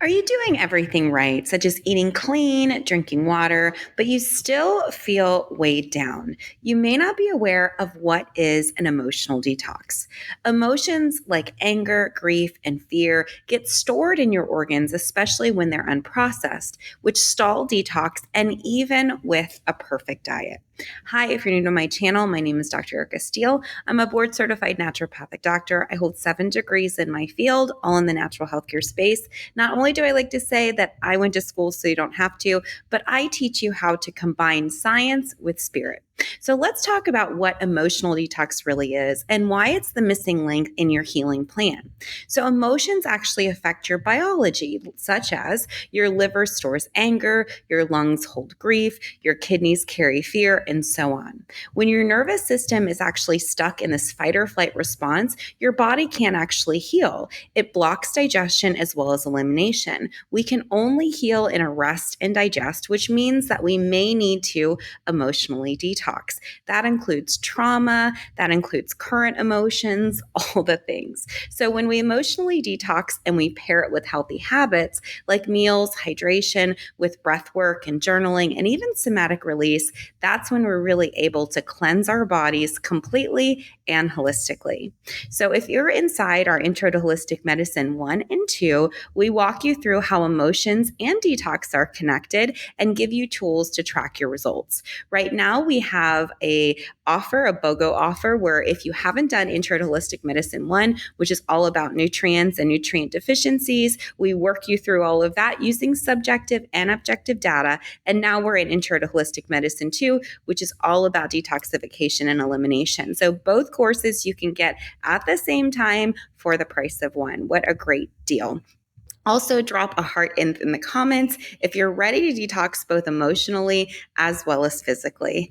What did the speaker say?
Are you doing everything right, such as eating clean, drinking water, but you still feel weighed down? You may not be aware of what is an emotional detox. Emotions like anger, grief, and fear get stored in your organs, especially when they're unprocessed, which stall detox and even with a perfect diet. Hi, if you're new to my channel, my name is Dr. Steele. I'm a board certified naturopathic doctor. I hold 7 degrees in my field, all in the natural healthcare space. Not only do I like to say that I went to school so you don't have to, but I teach you how to combine science with spirit. So let's talk about what emotional detox really is and why it's the missing link in your healing plan. So emotions actually affect your biology, such as your liver stores anger, your lungs hold grief, your kidneys carry fear, and so on. When your nervous system is actually stuck in this fight or flight response, your body can't actually heal. It blocks digestion as well as elimination. We can only heal in a rest and digest, which means that we may need to emotionally detox. That includes trauma, that includes current emotions, all the things. So when we emotionally detox and we pair it with healthy habits like meals, hydration, with breath work and journaling, and even somatic release, that's when we're really able to cleanse our bodies completely and holistically. So if you're inside our Intro to Holistic Medicine 1 and 2, we walk you through how emotions and detox are connected and give you tools to track your results. Right now, we have a BOGO offer, where if you haven't done Intro to Holistic Medicine 1, which is all about nutrients and nutrient deficiencies, we work you through all of that using subjective and objective data. And now we're in Intro to Holistic Medicine 2, which is all about detoxification and elimination. So both courses you can get at the same time for the price of one. What a great deal. Also, drop a heart in the comments if you're ready to detox both emotionally as well as physically.